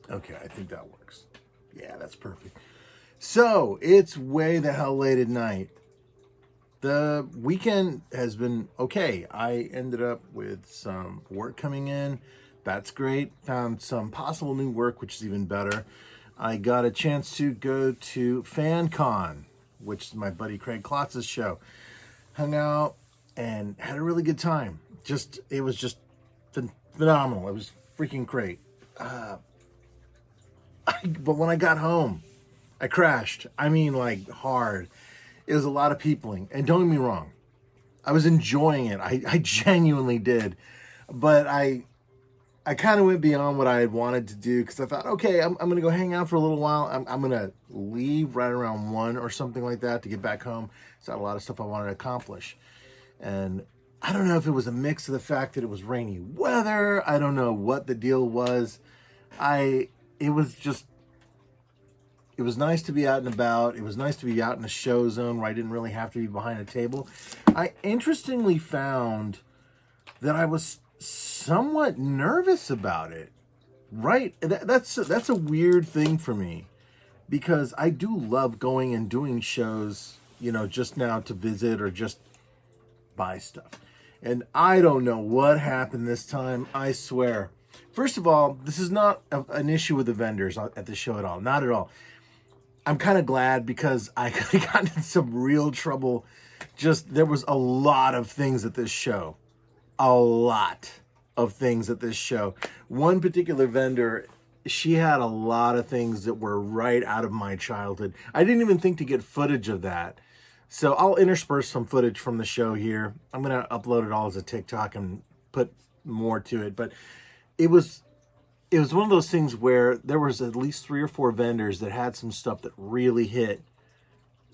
Okay, I think that works. Yeah, that's perfect. So, it's way the hell late at night. The weekend has been okay. I ended up with some work coming in. That's great. Found some possible new work, which is even better. I got a chance to go to FanCon, which is my buddy Craig Klotz's show. Hung out and had a really good time. It was just phenomenal. It was freaking great. But when I got home, I crashed. I mean, like, hard. It was a lot of peopling. And don't get me wrong, I was enjoying it. I genuinely did. But I kind of went beyond what I had wanted to do because I thought, okay, I'm going to go hang out for a little while. I'm going to leave right around 1 or something like that to get back home. It's not a lot of stuff I wanted to accomplish. And I don't know if it was a mix of the fact that it was rainy weather. I don't know what the deal was. It was nice to be out and about. It was nice to be out in a show zone where I didn't really have to be behind a table. I interestingly found that I was somewhat nervous about it. Right? That's a weird thing for me because I do love going and doing shows, just now to visit or just buy stuff. And I don't know what happened this time, I swear. First of all, this is not an issue with the vendors at the show at all. Not at all. I'm kind of glad because I could have gotten in some real trouble. There was a lot of things at this show. A lot of things at this show. One particular vendor, she had a lot of things that were right out of my childhood. I didn't even think to get footage of that. So I'll intersperse some footage from the show here. I'm going to upload it all as a TikTok and put more to it. But it was one of those things where there was at least 3 or 4 vendors that had some stuff that really hit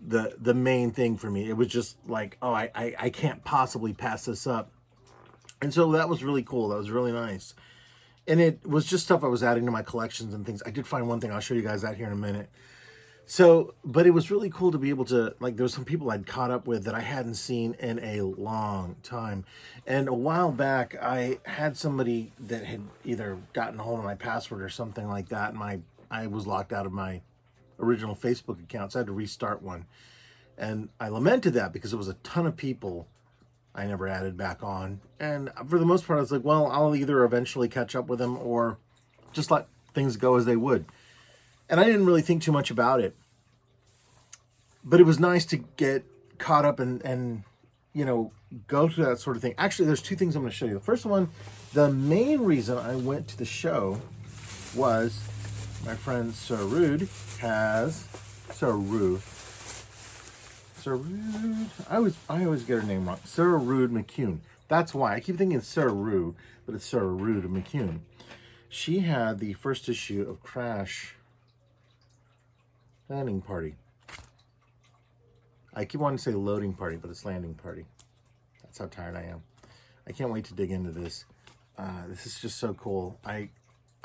the main thing for me. It was just like, oh, I can't possibly pass this up. And so that was really cool. That was really nice. And it was just stuff I was adding to my collections and things. I did find one thing. I'll show you guys that here in a minute. So, but it was really cool to be able to, there was some people I'd caught up with that I hadn't seen in a long time. And a while back, I had somebody that had either gotten a hold of my password or something like that. And I was locked out of my original Facebook account, so I had to restart one. And I lamented that because it was a ton of people I never added back on. And for the most part, I was like, well, I'll either eventually catch up with them or just let things go as they would. And I didn't really think too much about it. But it was nice to get caught up and go through that sort of thing. Actually, there's 2 things I'm going to show you. The first one, the main reason I went to the show was my friend Sir Rude has... Sir Rude. I always get her name wrong. Sarah Rude McCune. That's why. I keep thinking it's Sarah Rude, but it's Sarah Rude McCune. She had the first issue of Crash Landing Party. I keep wanting to say loading party, but it's landing party. That's how tired I am. I can't wait to dig into this. This is just so cool. I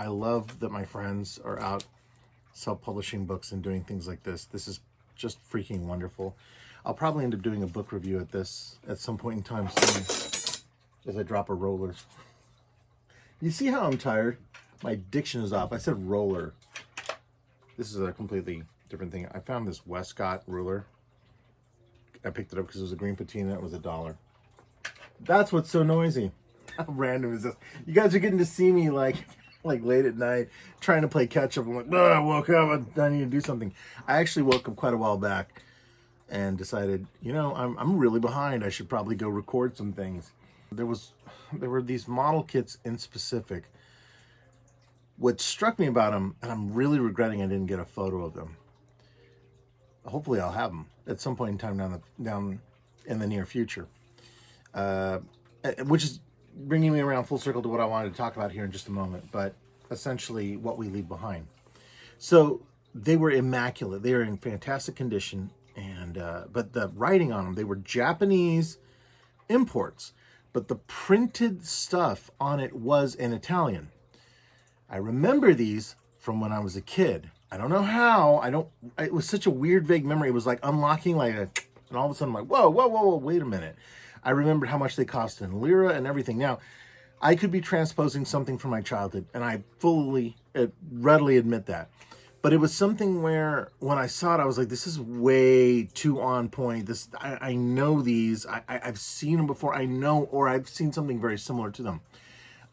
love that my friends are out self-publishing books and doing things like this. This is just freaking wonderful. I'll probably end up doing a book review at this at some point in time soon as I drop a roller. You see how I'm tired? My diction is off. I said roller. This is a completely different thing. I found this Westcott ruler. I picked it up because it was a green patina. It was $1. That's what's so noisy. How random is this? You guys are getting to see me like late at night trying to play catch up. I'm like, oh, I woke up. I need to do something. I actually woke up quite a while back and decided, I'm really behind. I should probably go record some things. There were these model kits in specific. What struck me about them, and I'm really regretting I didn't get a photo of them. Hopefully I'll have them at some point in time down in the near future. Which is bringing me around full circle to what I wanted to talk about here in just a moment, but essentially what we leave behind. So they were immaculate. They were in fantastic condition, and but the writing on them, they were Japanese imports, but the printed stuff on it was in Italian. I remember these from when I was a kid. I don't know how. It was such a weird, vague memory. It was like unlocking and all of a sudden I'm like, whoa, wait a minute. I remembered how much they cost in lira and everything. Now, I could be transposing something from my childhood, and I readily admit that. But it was something where when I saw it, I was like, this is way too on point. I know these. I've seen them before. I know, or I've seen something very similar to them.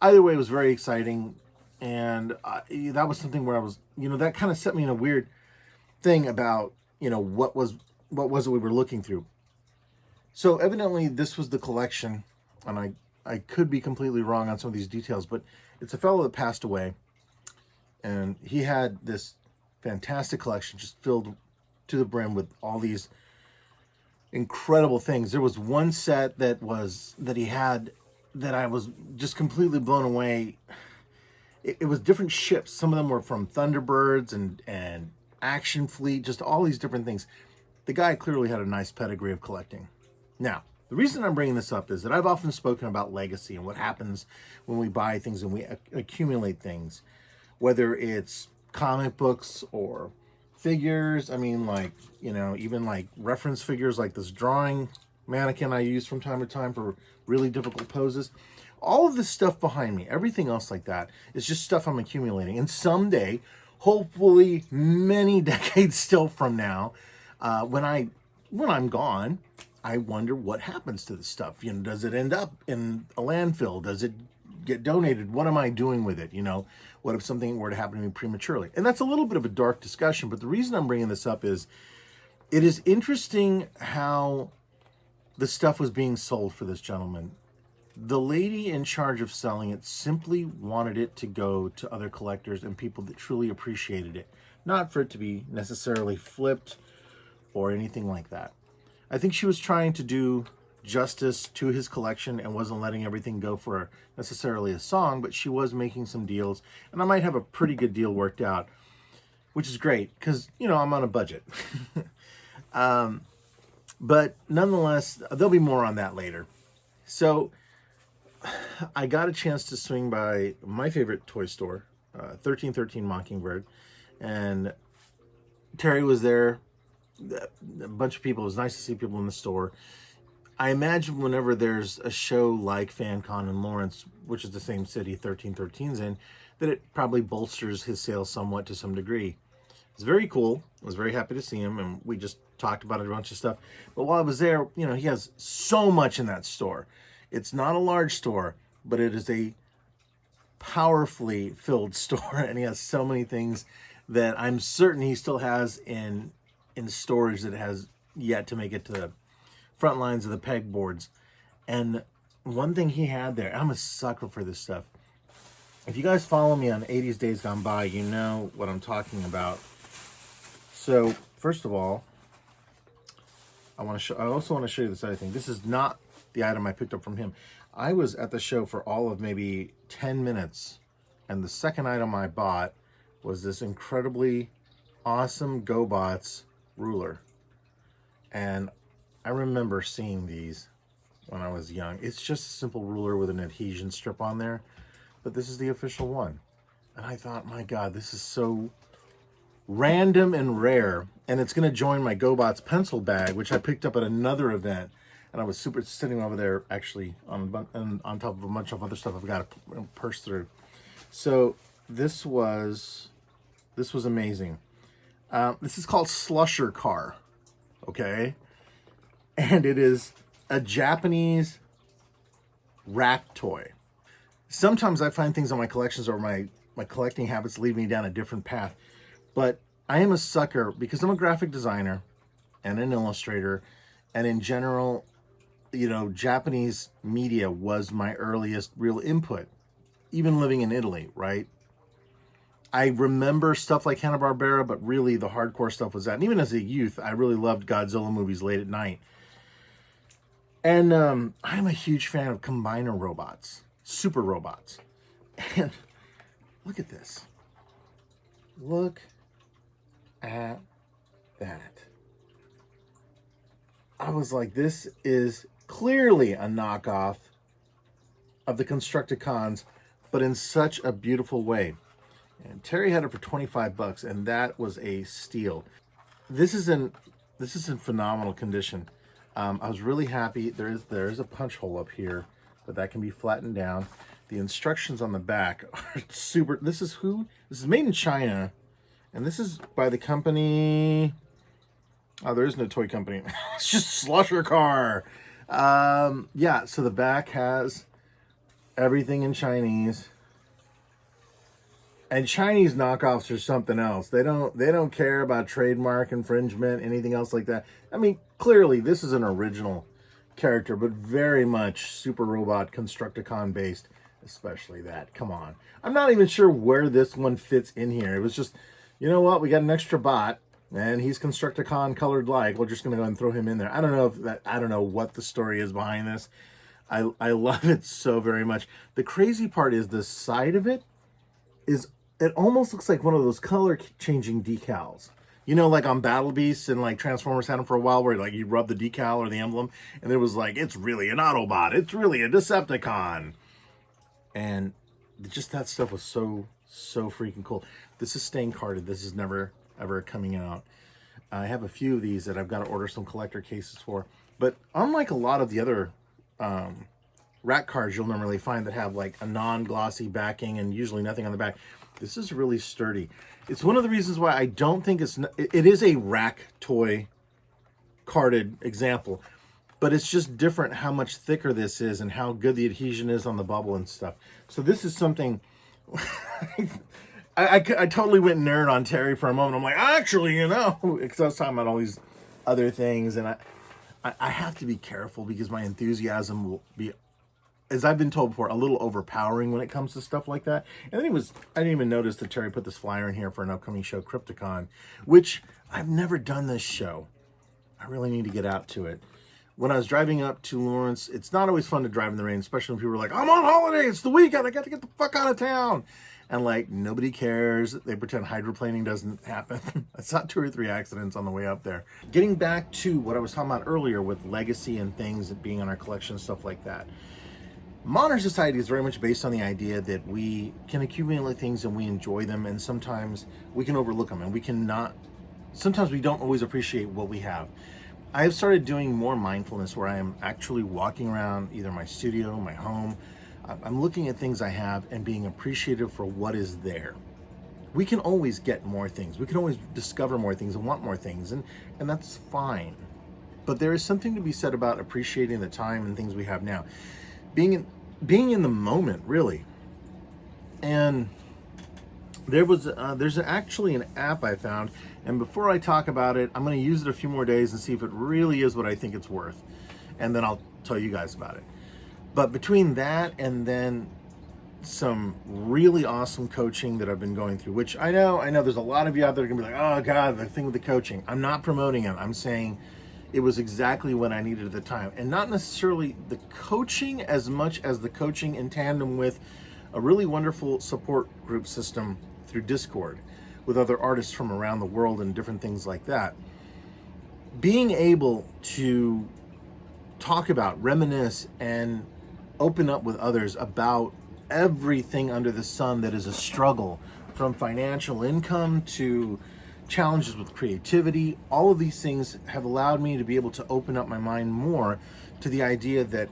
Either way, it was very exciting. And that was something where I was, that kind of set me in a weird thing about, what was it we were looking through. So evidently this was the collection, and I could be completely wrong on some of these details, but it's a fellow that passed away, and he had this fantastic collection just filled to the brim with all these incredible things. There was one set that he had that I was just completely blown away. It was different ships. Some of them were from Thunderbirds and Action Fleet, just all these different things. The guy clearly had a nice pedigree of collecting. Now, the reason I'm bringing this up is that I've often spoken about legacy and what happens when we buy things and we accumulate things, whether it's comic books or figures. I mean, like, even like reference figures like this drawing mannequin I use from time to time for really difficult poses. All of this stuff behind me, everything else like that, is just stuff I'm accumulating. And someday, hopefully many decades still from now, when I'm gone, I wonder what happens to this stuff. Does it end up in a landfill? Does it get donated? What am I doing with it? What if something were to happen to me prematurely? And that's a little bit of a dark discussion, but the reason I'm bringing this up is it is interesting how the stuff was being sold for this gentleman. The lady in charge of selling it simply wanted it to go to other collectors and people that truly appreciated it, not for it to be necessarily flipped or anything like that. I think she was trying to do justice to his collection and wasn't letting everything go for necessarily a song, but she was making some deals, and I might have a pretty good deal worked out, which is great because, I'm on a budget. But nonetheless, there'll be more on that later. So I got a chance to swing by my favorite toy store, 1313 Mockingbird, and Terry was there. A bunch of people. It was nice to see people in the store. I imagine whenever there's a show like FanCon in Lawrence, which is the same city 1313's in, that it probably bolsters his sales somewhat to some degree. It's very cool. I was very happy to see him, and we just talked about a bunch of stuff. But while I was there, he has so much in that store. It's not a large store, but it is a powerfully filled store, and he has so many things that I'm certain he still has in storage that has yet to make it to the front lines of the pegboards. And one thing he had there, I'm a sucker for this stuff. If you guys follow me on 80s Days Gone By, you know what I'm talking about. So, first of all, I also want to show you this other thing. This is not the item I picked up from him. I was at the show for all of maybe 10 minutes, and the second item I bought was this incredibly awesome GoBots ruler. And I remember seeing these when I was young. It's just a simple ruler with an adhesion strip on there, but this is the official one. And I thought, my God, this is so random and rare, and it's going to join my GoBots pencil bag, which I picked up at another event, and I was sitting over there actually on top of a bunch of other stuff I've got to purse through. So this was amazing. This is called Slusher Car, okay? And it is a Japanese wrap toy. Sometimes I find things on my collections or my collecting habits lead me down a different path. But I am a sucker because I'm a graphic designer and an illustrator. And in general, Japanese media was my earliest real input, even living in Italy, right? I remember stuff like Hanna-Barbera, but really the hardcore stuff was that. And even as a youth, I really loved Godzilla movies late at night. And I'm a huge fan of combiner robots, super robots. And look at this. Look at that. I was like, this is clearly a knockoff of the Constructicons, but in such a beautiful way. And Terry had it for $25, and that was a steal. This is in phenomenal condition. I was really happy. There is a punch hole up here, but that can be flattened down. The instructions on the back are super. This is made in China, and this is by the company. Oh, there is no toy company. It's just Slusher Car. Yeah, so the back has everything in Chinese. And Chinese knockoffs are something else. They don't care about trademark infringement, anything else like that. I mean, clearly this is an original character, but very much Super Robot Constructicon based, especially that. Come on. I'm not even sure where this one fits in here. It was just, you know what? We got an extra bot and he's Constructicon colored like. We're just going to go and throw him in there. I don't know what the story is behind this. I love it so very much. The crazy part is the side of it almost looks like one of those color changing decals. You know, like on Battle Beasts and like Transformers had them for a while where like you rub the decal or the emblem and it was like, it's really an Autobot. It's really a Decepticon. And just that stuff was so freaking cool. This is staying carded. This is never, ever coming out. I have a few of these that I've got to order some collector cases for. But unlike a lot of the other rack cards you'll normally find that have like a non-glossy backing and usually nothing on the back, this is really sturdy. It's one of the reasons why I don't think it is a rack toy carded example, but it's just different how much thicker this is and how good the adhesion is on the bubble and stuff. So this is something, I totally went nerd on Terry for a moment. I'm like, actually, you know, because I was talking about all these other things, and I have to be careful because my enthusiasm will be, as I've been told before, a little overpowering when it comes to stuff like that. And then I didn't even notice that Terry put this flyer in here for an upcoming show, Crypticon, which I've never done this show. I really need to get out to it. When I was driving up to Lawrence, it's not always fun to drive in the rain, especially when people are like, I'm on holiday, it's the weekend, I got to get the fuck out of town. And like, nobody cares. They pretend hydroplaning doesn't happen. I saw 2 or 3 accidents on the way up there. Getting back to what I was talking about earlier with legacy and things being in our collection and stuff like that. Modern society is very much based on the idea that we can accumulate things and we enjoy them, and sometimes we can overlook them, and sometimes we don't always appreciate what we have. I have started doing more mindfulness where I am actually walking around either my studio, my home. I'm looking at things I have and being appreciative for what is there. We can always get more things. We can always discover more things and want more things, and that's fine. But there is something to be said about appreciating the time and things we have now. Being in the moment, really. And there's actually an app I found, and before I talk about it, I'm going to use it a few more days and see if it really is what I think it's worth, and then I'll tell you guys about it. But between that and then some really awesome coaching that I've been going through, which I know there's a lot of you out there that are going to be like, oh God, the thing with the coaching. I'm not promoting it. I'm saying it was exactly what I needed at the time. And not necessarily the coaching as much as the coaching in tandem with a really wonderful support group system through Discord with other artists from around the world and different things like that. Being able to talk about, reminisce, and open up with others about everything under the sun that is a struggle, from financial income to challenges with creativity. All of these things have allowed me to be able to open up my mind more to the idea that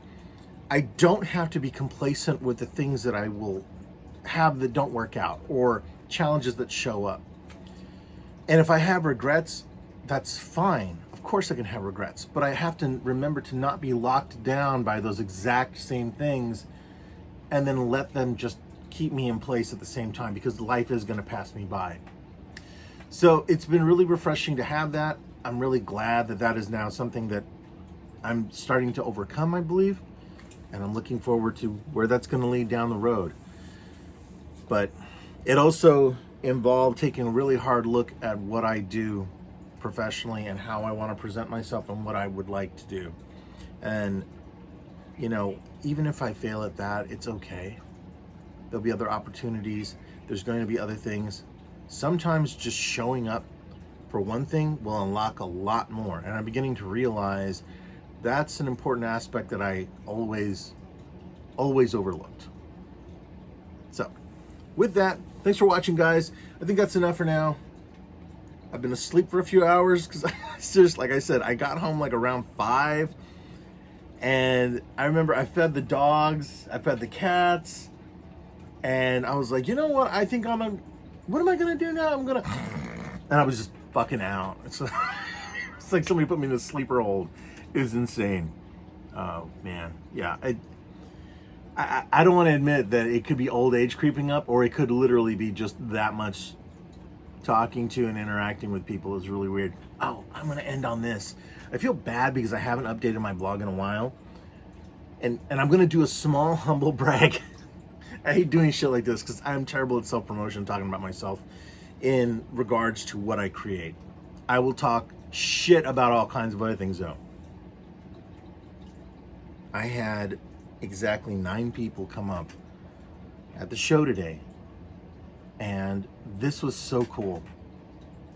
I don't have to be complacent with the things that I will have that don't work out or challenges that show up. And if I have regrets, that's fine. Of course I can have regrets, but I have to remember to not be locked down by those exact same things and then let them just keep me in place at the same time, because life is going to pass me by. So it's been really refreshing to have that. I'm really glad that that is now something that I'm starting to overcome, I believe. And I'm looking forward to where that's going to lead down the road. But it also involved taking a really hard look at what I do professionally and how I want to present myself and what I would like to do. And, you know, even if I fail at that, it's okay. There'll be other opportunities. There's going to be other things. Sometimes just showing up for one thing will unlock a lot more. And I'm beginning to realize that's an important aspect that I always overlooked. So with that, thanks for watching, guys. I think that's enough for now. I've been asleep for a few hours because just like I said, I got home like around 5, and I remember I fed the dogs, I fed the cats, And I was like, you know what? I think what am I going to do now? And I was just fucking out. It's like somebody put me in a sleeper hold. It was insane. Oh, man. Yeah. I don't want to admit that it could be old age creeping up, or it could literally be just that much talking to and interacting with people is really weird. Oh, I'm going to end on this. I feel bad because I haven't updated my blog in a while. And I'm going to do a small, humble brag. I hate doing shit like this because I'm terrible at self-promotion, talking about myself in regards to what I create. I will talk shit about all kinds of other things, though. I had exactly 9 people come up at the show today, and this was so cool.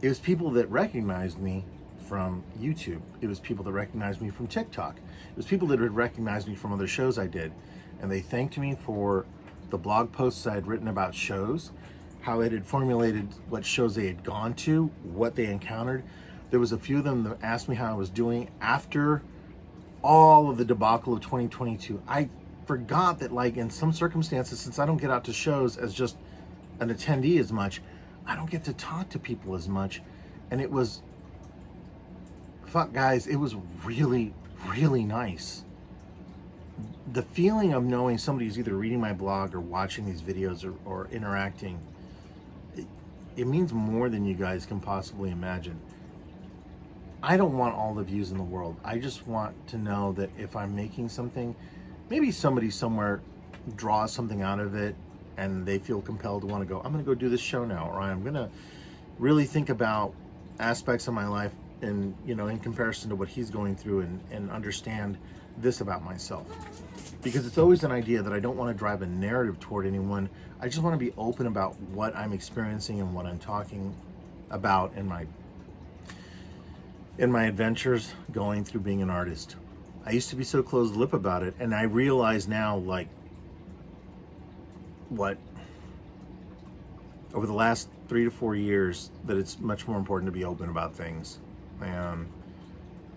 It was people that recognized me from YouTube. It was people that recognized me from TikTok. It was people that had recognized me from other shows I did, and they thanked me for the blog posts I had written about shows, how it had formulated what shows they had gone to, what they encountered. There was a few of them that asked me how I was doing after all of the debacle of 2022. I forgot that, like, in some circumstances, since I don't get out to shows as just an attendee as much, I don't get to talk to people as much. And it was, fuck guys, it was really, really nice. The feeling of knowing somebody's either reading my blog or watching these videos or interacting, it means more than you guys can possibly imagine. I don't want all the views in the world. I just want to know that if I'm making something, maybe somebody somewhere draws something out of it and they feel compelled to want to go, I'm going to go do this show now, or I'm going to really think about aspects of my life and, you know, in comparison to what he's going through, and understand this about myself. Because it's always an idea that I don't want to drive a narrative toward anyone. I just want to be open about what I'm experiencing and what I'm talking about in my adventures going through being an artist. I used to be so closed-lipped about it, and I realize now, like, over the last 3 to 4 years, that it's much more important to be open about things. And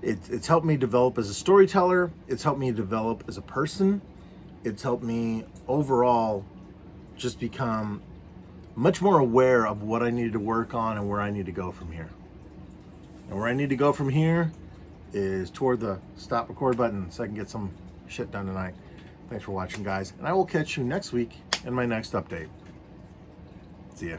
it's helped me develop as a storyteller. It's helped me develop as a person. It's helped me overall just become much more aware of what I needed to work on and where I need to go from here. And where I need to go from here is toward the stop record button so I can get some shit done tonight. Thanks for watching, guys. And I will catch you next week in my next update. See ya.